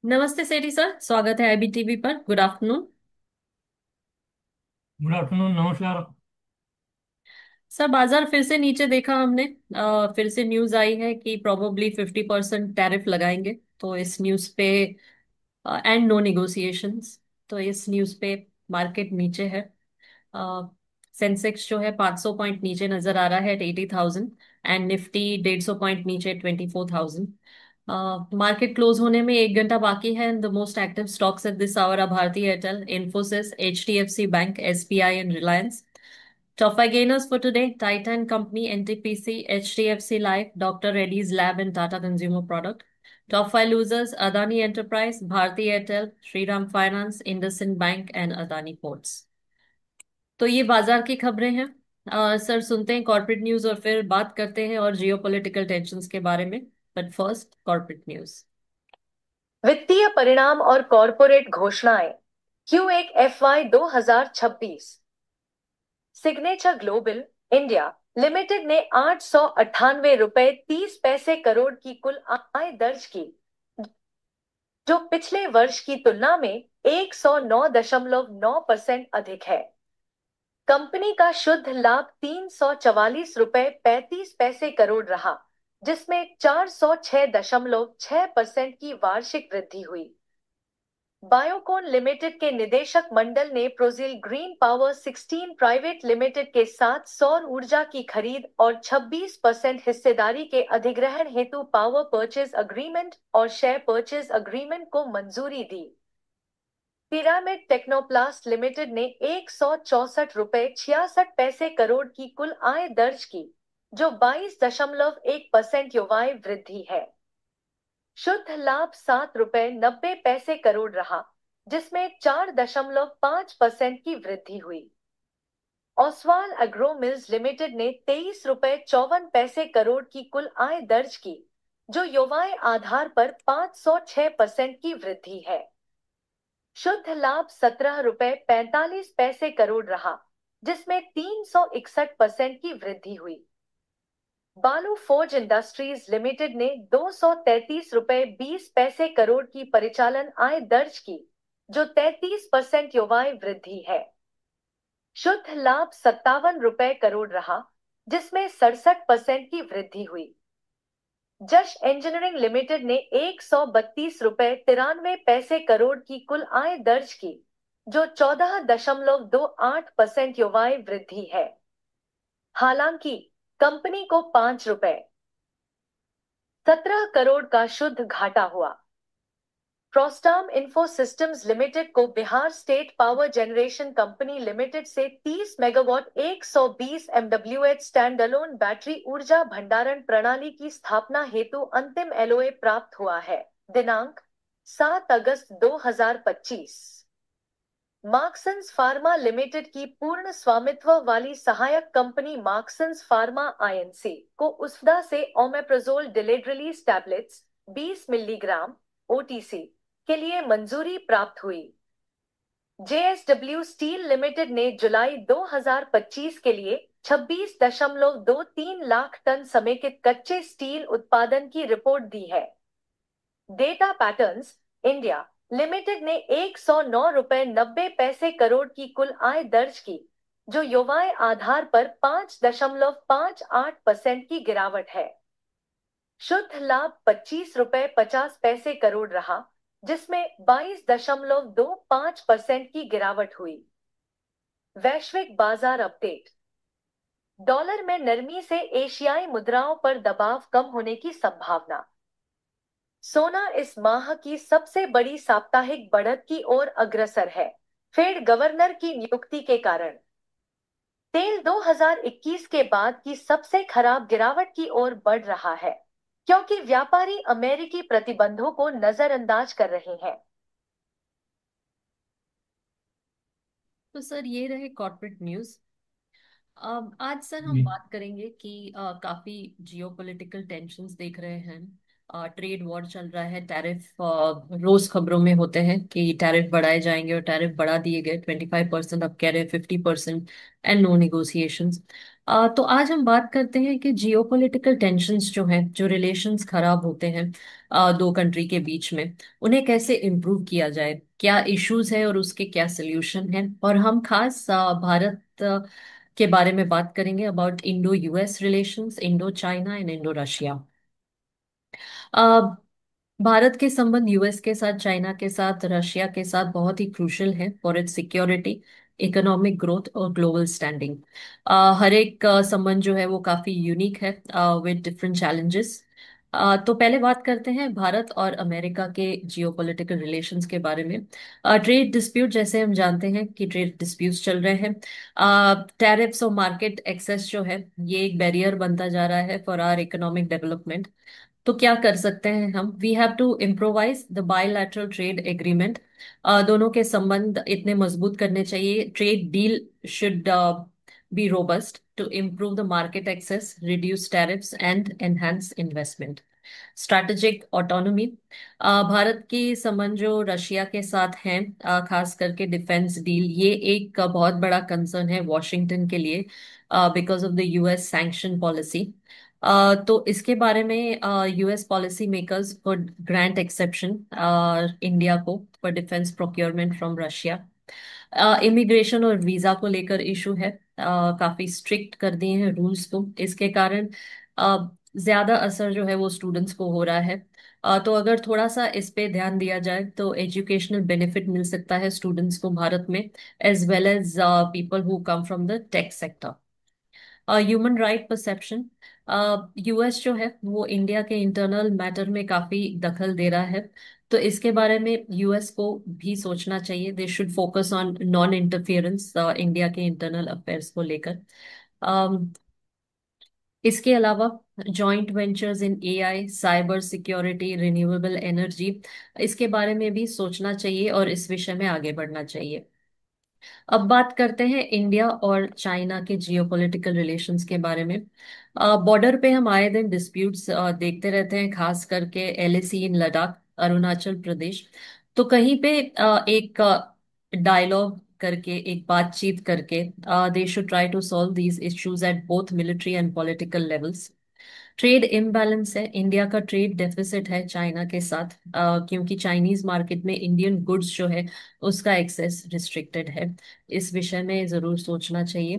नमस्ते सेठी सर, स्वागत है आईबीटीवी पर। Good afternoon. गुड आफ्टरनून, नमस्कार। सर, बाजार फिर से नीचे देखा हमने। फिर से न्यूज आई है कि प्रोबेबली 50% टैरिफ लगाएंगे। तो इस न्यूज पे एंड नो निगोशिएशंस, तो इस न्यूज पे मार्केट नीचे है। सेंसेक्स जो है 500 पॉइंट नीचे नजर आ रहा है, 80,000। एंड निफ्टी 150 पॉइंट नीचे, 24,000। मार्केट क्लोज होने में 1 घंटा बाकी है। The most active stocks at this hour are Bharti Airtel, Infosys, HDFC Bank, SBI and Reliance. Top five gainers for today: Titan Company, NTPC, HDFC Life, Dr. Reddy's Lab, and Tata Consumer Product. Top five losers: Adani Enterprise, Bharti Airtel, Shriram Finance, IndusInd Bank, and Adani Ports. तो ये बाजार की खबरें हैं। Sir, सुनते हैं corporate news और फिर बात करते हैं और जियोपॉलिटिकल टेंशन्स के बारे में। But first corporate news. वित्तीय परिणाम और कॉरपोरेट घोषणाएं। Q1 FY 2026। Signature global India limited ने 898 रुपए 30 पैसे करोड़ की कुल आय दर्ज की, जो पिछले वर्ष की तुलना में 109.9% अधिक है। कंपनी का शुद्ध लाभ 344 रुपए 35 पैसे करोड़ रहा, जिसमें 406.6% की वार्षिक वृद्धि हुई। बायोकॉन लिमिटेड के निदेशक मंडल ने प्रोजिल ग्रीन पावर 16 प्राइवेट लिमिटेड के साथ सौर ऊर्जा की खरीद और 26% हिस्सेदारी के अधिग्रहण हेतु पावर परचेज अग्रीमेंट और शेयर परचेज अग्रीमेंट को मंजूरी दी। पिरामिड टेक्नोप्लास्ट लिमिटेड ने 164 रुपए 66 पैसे करोड़ की कुल आय दर्ज की, जो 22.1% युवाई वृद्धि है। शुद्ध लाभ 7 रुपए 90 पैसे करोड़ रहा, जिसमें 4.5% की वृद्धि हुई। ओसवाल एग्रो मिल्स लिमिटेड ने 23 रुपए 54 पैसे करोड़ की कुल आय दर्ज की, जो युवाई आधार पर 506% की वृद्धि है। शुद्ध लाभ 17 रुपए 45 पैसे करोड़ रहा, जिसमें 361% की वृद्धि हुई। बालू फोर्ज इंडस्ट्रीज लिमिटेड ने 233 रुपए 20 पैसे करोड़ की परिचालन आय दर्ज की, जो 33% युवाई वृद्धि है। शुद्ध लाभ 57 रुपए करोड़ रहा, जिसमें 67% की वृद्धि हुई। जश इंजीनियरिंग लिमिटेड ने 132 रुपए 93 पैसे करोड़ की कुल आय दर्ज की, जो 14.28% युवाई वृद्धि है। हालांकि कंपनी को 5 रुपए 17 करोड़ का शुद्ध घाटा हुआ। प्रोस्टाम इंफो सिस्टम्स लिमिटेड को Bihar state power generation company limited से 30 मेगावाट 120 एमडब्ल्यूएच स्टैंड अलोन बैटरी ऊर्जा भंडारण प्रणाली की स्थापना हेतु अंतिम एलओए प्राप्त हुआ है। दिनांक 7 अगस्त 2025। मार्क्संस फार्मा लिमिटेड की पूर्ण स्वामित्व वाली सहायक कंपनी मार्क्संस फार्मा आईएनसी को उस्फदा से omeprazole delayed release tablets 20 milligram OTC के लिए मंजूरी प्राप्त हुई। जेएसडब्ल्यू स्टील लिमिटेड ने जुलाई 2025 के लिए 26.23 लाख टन समेकित कच्चे स्टील उत्पादन की रिपोर्ट दी है। डेटा पैटर्न्स इंडिया लिमिटेड ने 109 रुपए 90 पैसे करोड़ की कुल आय दर्ज की, जो युवाए आधार पर 5.58% की गिरावट है। शुद्ध लाभ 25 रुपए 50 पैसे करोड़ रहा, जिसमें 22.25% की गिरावट हुई। वैश्विक बाजार अपडेट। डॉलर में नरमी से एशियाई मुद्राओं पर दबाव कम होने की संभावना। सोना इस माह की सबसे बड़ी साप्ताहिक बढ़त की ओर अग्रसर है, फेड गवर्नर की नियुक्ति के कारण। तेल 2021 के बाद की सबसे खराब गिरावट की ओर बढ़ रहा है, क्योंकि व्यापारी अमेरिकी प्रतिबंधों को नजरअंदाज कर रहे हैं। तो सर, ये रहे कॉर्पोरेट न्यूज। आज सर हम जी। बात करेंगे कि काफी जियोपॉलिटिकल टेंशन्स देख रहे हैं। ट्रेड वॉर चल रहा है, टैरिफ रोज खबरों में होते हैं कि टैरिफ बढ़ाए जाएंगे और टैरिफ बढ़ा दिए गए 25%, अब कह रहे हैं 50%। And no negotiations. तो आज हम बात करते हैं कि जियोपॉलिटिकल टेंशन्स जो हैं, जो रिलेशंस खराब होते हैं दो कंट्री के बीच में, उन्हें कैसे इम्प्रूव किया जाए, क्या इश्यूज है और उसके क्या सोल्यूशन हैं। और हम खास भारत के बारे में बात करेंगे, about Indo US relations, Indo China and Indo Russia. Bharat के संबंध यूएस के साथ, चाइना के साथ, रशिया के साथ बहुत ही क्रूशियल है for its security, economic growth और ग्लोबल स्टैंडिंग। हर एक संबंध जो है वो काफी यूनिक है, विद डिफरेंट चैलेंजेस। तो पहले बात करते हैं भारत और अमेरिका के जियोपॉलिटिकल रिलेशंस के बारे में। ट्रेड डिस्प्यूट, जैसे हम जानते हैं कि ट्रेड डिस्प्यूट्स चल रहे हैं। टैरिफ्स और मार्केट एक्सेस जो है, ये एक बैरियर बनता जा रहा है फॉर आवर इकोनॉमिक डेवलपमेंट। तो क्या कर सकते हैं हम? We have to improvise the bilateral trade agreement. दोनों के संबंध इतने मजबूत करने चाहिए। Trade deal should be robust to improve the market access, reduce tariffs and enhance investment. Strategic autonomy, Bharat की संबंध जो रशिया के साथ हैं, खास करके डिफेंस डील, ये एक बहुत बड़ा कंसर्न है वॉशिंगटन के लिए, because of the US sanction policy. तो इसके बारे में US policy makers would grant exception India को for defence procurement from Russia. Immigration और वीजा को लेकर इशू है, काफी स्ट्रिक्ट कर दिए हैं रूल्स को। इसके कारण ज्यादा असर जो है वो स्टूडेंट्स को हो रहा है। तो अगर थोड़ा सा इस पे ध्यान दिया जाए तो एजुकेशनल बेनिफिट मिल सकता है स्टूडेंट्स को भारत में, as well as people who come from the tech sector. Human right perception, US जो है वो इंडिया के इंटरनल मैटर में काफी दखल दे रहा है। तो इसके बारे में यूएस को भी सोचना चाहिए। They should focus on non interference India के इंटरनल अफेयर्स को लेकर। um, इसके अलावा जॉइंट वेंचर्स इन AI, cyber security, renewable energy, इसके बारे में भी सोचना चाहिए और इस विषय में आगे बढ़ना चाहिए। अब बात करते हैं इंडिया और चाइना के जियोपॉलिटिकल रिलेशंस के बारे में। बॉर्डर पे हम आए दिन डिस्प्यूट्स देखते रहते हैं, खास करके एलएसी इन लद्दाख, अरुणाचल प्रदेश। तो कहीं पे एक डायलॉग करके, एक बातचीत करके, they should try to solve these issues at both military and political levels. Trade imbalance है, इंडिया का ट्रेड डेफिसिट है चाइना के साथ, क्योंकि चाइनीज मार्केट में इंडियन गुड्स जो है उसका एक्सेस रिस्ट्रिक्टेड है। इस विषय में जरूर सोचना चाहिए।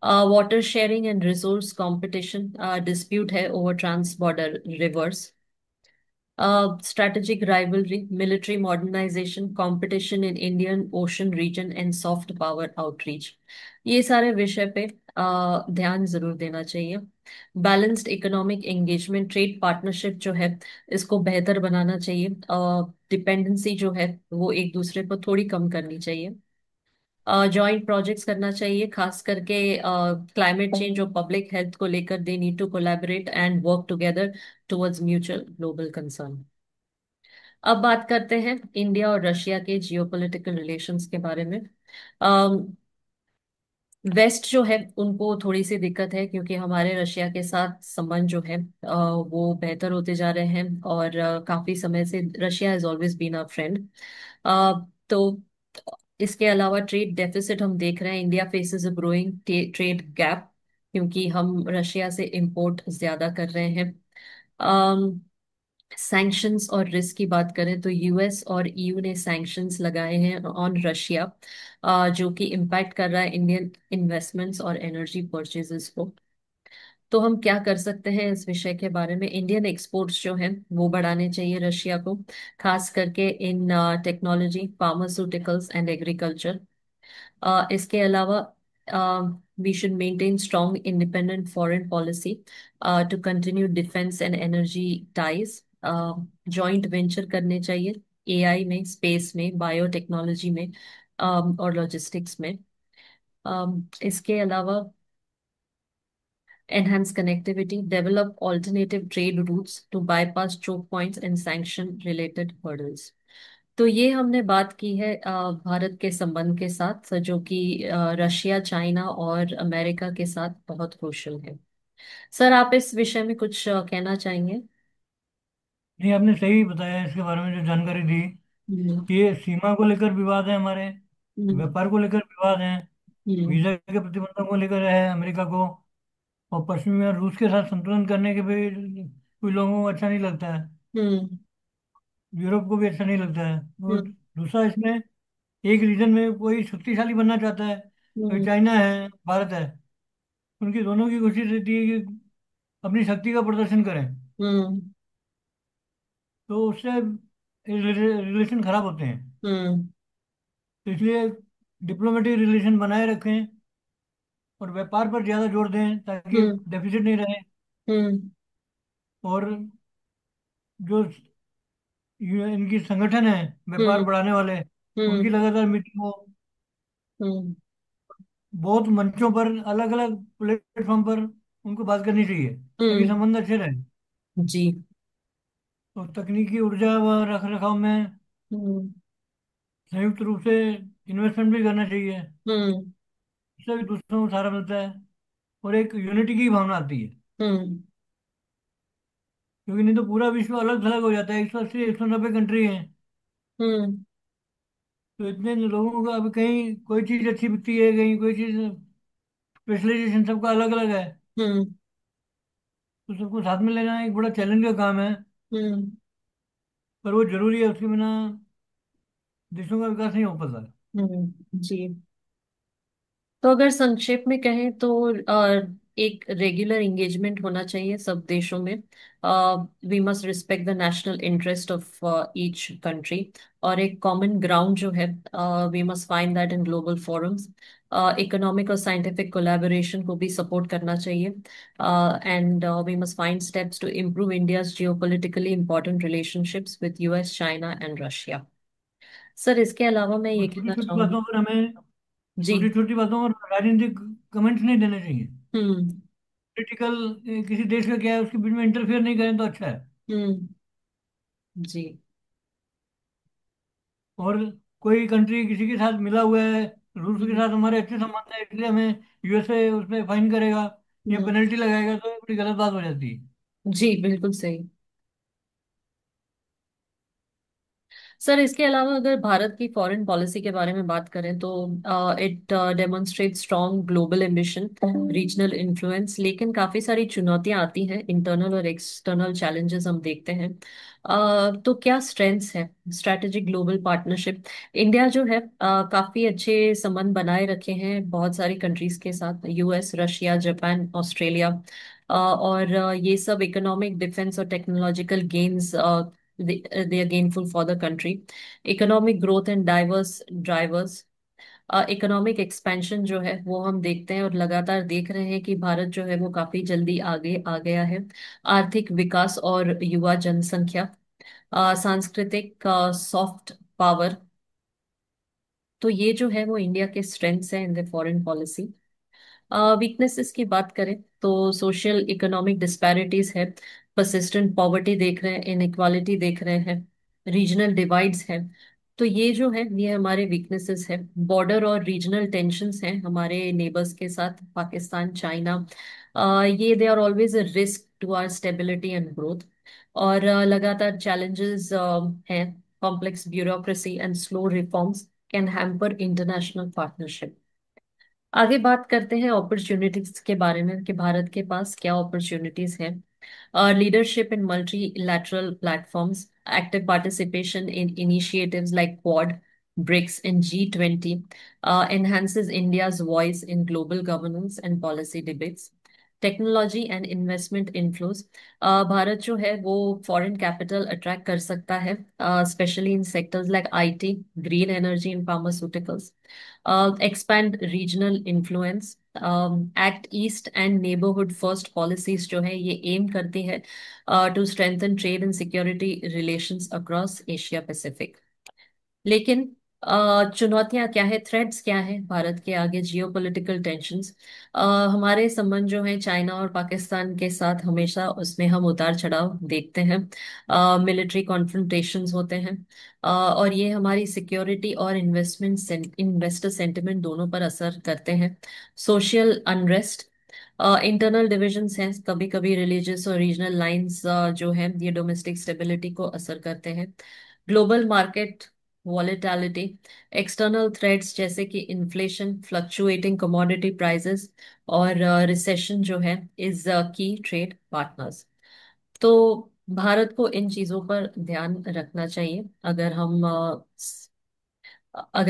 Water sharing and resource competition, dispute है over trans border rivers. Strategic rivalry, military modernization, competition in Indian Ocean region and soft power outreach, ये सारे विषय पे ध्यान जरूर देना चाहिए। Balanced economic engagement, trade partnership जो है इसको बेहतर बनाना चाहिए। डिपेंडेंसी जो है वो एक दूसरे पर थोड़ी कम करनी चाहिए। जॉइंट प्रोजेक्ट्स करना चाहिए, खास करके क्लाइमेट चेंज और पब्लिक हेल्थ को लेकर। They need to collaborate and work together towards mutual global concern. अब बात करते हैं इंडिया और रशिया के जियोपॉलिटिकल रिलेशंस के बारे में। वेस्ट जो है उनको थोड़ी सी दिक्कत है, क्योंकि हमारे रशिया के साथ संबंध जो है वो बेहतर होते जा रहे हैं, और काफी समय से Russia has always been a friend. तो इसके अलावा ट्रेड डेफिसिट हम देख रहे हैं, India faces a growing trade gap, क्योंकि हम रशिया से इंपोर्ट ज्यादा कर रहे हैं। सैंक्शंस और रिस्क की बात करें तो यूएस और ईयू ने सैंक्शंस लगाए हैं ऑन रशिया, जो कि इम्पैक्ट कर रहा है इंडियन इन्वेस्टमेंट्स और एनर्जी परचेजेस को। तो हम क्या कर सकते हैं इस विषय के बारे में? इंडियन एक्सपोर्ट्स जो हैं वो बढ़ाने चाहिए रशिया को, खास करके in technology, pharmaceuticals and agriculture. इसके अलावा we should maintain strong independent foreign policy to continue defence and energy ties. Joint venture करने चाहिए एआई में, स्पेस में, बायोटेक्नोलॉजी में, और लॉजिस्टिक्स में। इसके अलावा enhance connectivity, develop alternative trade routes to bypass choke points and sanction related hurdles। तो ये हमने बात की है भारत के संबंध के साथ, जो कि रशिया, चाइना और अमेरिका के साथ बहुत क्रूशियल है। सर, आप इस विषय में कुछ कहना चाहेंगे? नहीं, आपने सही बताया इसके बारे में जो जानकारी दी। हम्म। ये सीमा को लेकर विवाद है हमारे, हम्म। व्यापार को लेकर विवाद है, हम्म। वीजा के प्रतिबंधों को लेकर है अमेरिका को। और पश्चिमी और रूस के साथ संतुलन करने के भी कुछ लोगों को अच्छा नहीं लगता है। हम्म। यूरोप को भी अच्छा नहीं लगता है। और हम्म। दूसरा, इसमें एक रीजन में कोई शक्तिशाली बनना चाहता है, कोई हम्म। चाइना है, भारत है। उनकी दोनों की कोशिश रहती है कि अपनी शक्ति का प्रदर्शन करें। हम्म। तो उससे रिलेशन खराब होते हैं। हम्म। तो इसलिए डिप्लोमेटिक रिलेशन बनाए रखें और व्यापार पर ज़्यादा जोर दें ताकि हम्म। डेफिसिट नहीं रहे। हम्म। और जो इनकी संगठन है व्यापार हम्म। बढ़ाने वाले, उनकी हम्म। लगातार मीटिंग हो। हम्म। बहुत मंचों पर, अलग अलग प्लेटफॉर्म पर उनको बात करनी चाहिए ताकि हम्म। संबंध अच्छे रहें। जी। और तकनीकी ऊर्जा व रख रखाव में हम्म। संयुक्त रूप से इन्वेस्टमेंट भी करना चाहिए। हम्म। इससे भी दूसरों को सहारा मिलता है और एक यूनिटी की भावना आती है। हम्म। क्योंकि नहीं तो पूरा विश्व अलग थलग हो जाता है। 180 190 कंट्री हैं। हम्म। तो इतने लोगों का, अभी कहीं कोई चीज़ अच्छी बिकती है, कहीं कोई चीज़, स्पेशलाइजेशन सबका अलग अलग है। हम्म। तो सबको साथ में लेना एक बड़ा चैलेंज का काम है। हम्म। पर वो जरूरी है, उसके बिना देशों का विकास नहीं हो पाता। जी। तो अगर संक्षेप में कहें तो एक रेगुलर एंगेजमेंट होना चाहिए सब देशों में। We must respect the national interest of each country. और एक कॉमन ग्राउंड जो है, we must find that in global forums. Economic और साइंटिफिक कोलैबोरेशन को भी सपोर्ट करना चाहिए। And we must find steps to improve India's geopolitically important relationships with US, China and Russia. Sir, इसके अलावा मैं ये और छोटी कहना छोटी चाहूंगी। बातों पर हमें, जी। छोटी छोटी बातों पर राजनीतिक कमेंट्स नहीं देने चाहिए। हम्म। पॉलिटिकल, किसी देश का क्या है उसके बीच में इंटरफेयर नहीं करें तो अच्छा है। हम्म। जी। और कोई कंट्री किसी के साथ मिला हुआ है, रूस के हम्म। साथ हमारे अच्छे संबंध है, इसलिए हमें यूएसए उसमें फाइन करेगा या हम्म। पेनल्टी लगाएगा, तो ये बड़ी गलत बात हो जाती है। जी, बिल्कुल सही। सर, इसके अलावा अगर भारत की फॉरेन पॉलिसी के बारे में बात करें तो it demonstrate strong global ambition, regional influence, लेकिन काफी सारी चुनौतियां आती हैं, इंटरनल और एक्सटर्नल चैलेंजेस हम देखते हैं। तो क्या स्ट्रेंथ्स है? Strategic global partnership. इंडिया जो है काफी अच्छे संबंध बनाए रखे हैं बहुत सारी कंट्रीज के साथ, यूएस, रशिया, जापान, ऑस्ट्रेलिया। और ये सब इकोनॉमिक, डिफेंस और technological gains they are gainful for the country. Economic growth and diverse drivers. Economic expansion जो है वो हम देखते हैं और लगातार देख रहे हैं कि भारत जो है वो काफी जल्दी आगे आ गया है। आर्थिक विकास और युवा जनसंख्या। सांस्कृतिक सॉफ्ट पावर। तो ये जो है वो इंडिया के स्ट्रेंथ्स हैं in the foreign policy. Weaknesses की बात करें तो सोशल इकोनॉमिक डिस्पैरिटीज है, परसिस्टेंट पॉवर्टी देख रहे हैं, इनइक्वालिटी देख रहे हैं, रीजनल डिवाइड्स हैं। तो ये जो है ये हमारे वीकनेसेस है। बॉर्डर और रीजनल टेंशन्स हैं हमारे नेबर्स के साथ, पाकिस्तान, चाइना। ये they are always a risk to our stability and growth. और लगातार चैलेंजेस हैं। Complex bureaucracy and slow reforms can hamper international partnership. आगे बात करते हैं अपॉर्चुनिटीज के बारे में कि भारत के पास क्या अपॉर्चुनिटीज हैं। Leadership in multilateral platforms, active participation in initiatives like Quad, BRICS, and G20 enhances India's voice in global governance and policy debates. Technology and investment inflows. Bharat जो है वो फॉरेन कैपिटल अट्रैक्ट कर सकता है, specially in sectors like IT, green energy and pharmaceuticals. Expand regional influence. Act east and neighbourhood first policies जो है ये aim करती है to strengthen trade and security relations across Asia Pacific. लेकिन चुनौतियां क्या है, थ्रेट्स क्या है भारत के आगे? Geopolitical tensions. हमारे संबंध जो है चाइना और पाकिस्तान के साथ, हमेशा उसमें हम उतार चढ़ाव देखते हैं। मिलिट्री कॉन्फ्रंटेशंस होते हैं। और ये हमारी सिक्योरिटी और इन्वेस्टर सेंटिमेंट दोनों पर असर करते हैं। Social unrest. इंटरनल डिविजन्स हैं, कभी कभी रिलीजियस और रीजनल लाइंस जो है ये डोमेस्टिक स्टेबिलिटी को असर करते हैं। Global market volatility, external threats जैसे कि इन्फ्लेशन, फ्लक्चुएटिंग कमोडिटी प्राइसेस और रिसेशन जो है इज की ट्रेड पार्टनर्स। तो भारत को इन चीजों पर ध्यान रखना चाहिए। अगर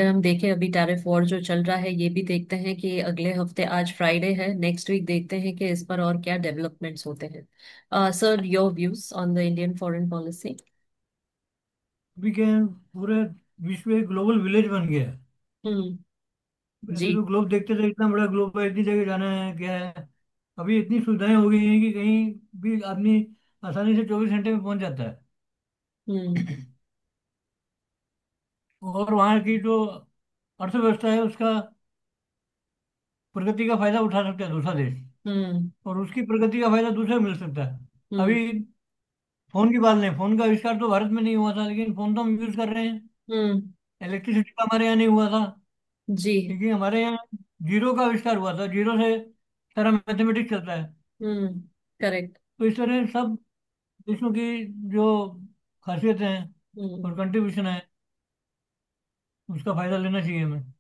हम देखें अभी टैरिफ वॉर जो चल रहा है, ये भी देखते हैं कि अगले हफ्ते, आज फ्राइडे है, नेक्स्ट वीक देखते हैं कि इस पर और क्या डेवलपमेंट्स होते हैं। Sir, your views on the Indian foreign policy? अभी क्या है, पूरे विश्व एक ग्लोबल विलेज बन गया है। हम्म। जी। पहले तो ग्लोब देखते थे, इतना बड़ा ग्लोब है, इतनी जगह जाना है क्या है। अभी इतनी सुविधाएं हो गई हैं कि कहीं भी आदमी आसानी से 24 घंटे में पहुंच जाता है। हम्म। और वहाँ की जो अर्थव्यवस्था है उसका प्रगति का फायदा उठा सकता है दूसरा देश, हम्म। और उसकी प्रगति का फायदा दूसरे को मिल सकता है। हम्म। अभी फोन की बात नहीं, फोन का आविष्कार तो भारत में नहीं हुआ था, लेकिन फोन तो हम यूज कर रहे हैं। हम्म। इलेक्ट्रिसिटी का हमारे यहाँ नहीं हुआ था, जी। क्योंकि हमारे यहाँ जीरो का आविष्कार हुआ था। जीरो से सारा मैथमेटिक्स चलता है। हम्म। करेक्ट। तो इस तरह सब देशों की जो खासियतें हैं हम्म। और कंट्रीब्यूशन है, उसका फायदा लेना चाहिए हमें।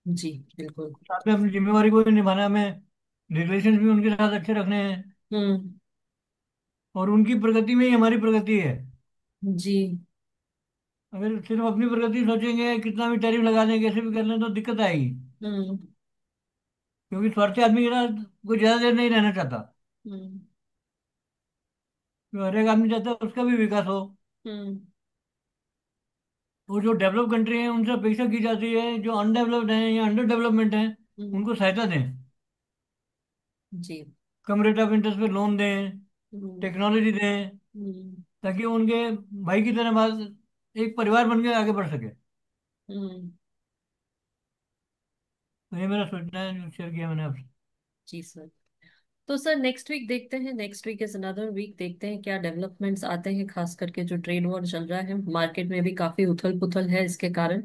जी, बिल्कुल। साथ में अपनी जिम्मेवारी को भी निभाना है हमें। रिलेशन भी उनके साथ अच्छे रखने हैं, हम्म। और उनकी प्रगति में ही हमारी प्रगति है। जी। अगर सिर्फ अपनी प्रगति सोचेंगे, कितना भी टैरिफ लगा दें, कैसे भी कर लें, तो दिक्कत आएगी। हम्म। क्योंकि स्वार्थी आदमी के साथ कोई ज्यादा देर नहीं रहना चाहता। हम्म। तो हर एक आदमी चाहता है उसका भी विकास हो। हम्म। वो जो डेवलप कंट्री है उनसे अपेक्षा की जाती है, जो अनडेवलप्ड हैं या अंडर डेवलपमेंट हैं, हम्म। उनको सहायता दें। जी। कम रेट ऑफ इंटरेस्ट पे लोन दें, हम्म। टेक्नोलॉजी दें, हम्म। ताकि उनके भाई की तरह बात, एक परिवार बन के आगे बढ़ सके। हम्म। तो ये मेरा सोचना है, जो शेयर किया मैंने आपसे। जी सर। तो सर, नेक्स्ट वीक देखते हैं, next week is another week, देखते हैं क्या डेवलपमेंट्स आते हैं, खास करके जो ट्रेड वॉर चल रहा है, मार्केट में भी काफी उथल पुथल है इसके कारण।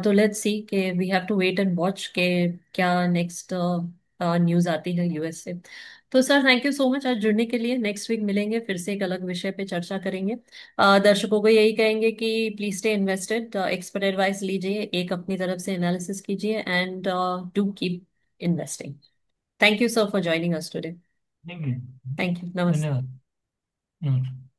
तो लेट्स सी के we have to wait and watch के क्या नेक्स्ट न्यूज आती है यूएस से। तो sir, thank you so much आज जुड़ने के लिए। नेक्स्ट वीक मिलेंगे, फिर से एक अलग विषय पे चर्चा करेंगे। दर्शकों को यही कहेंगे कि please stay invested, expert advice लीजिए, एक अपनी तरफ से एनालिसिस कीजिए, and do keep investing. Thank you, sir, for joining us today. Thank you. Thank you. Namaste. धन्यवाद। नमस्ते।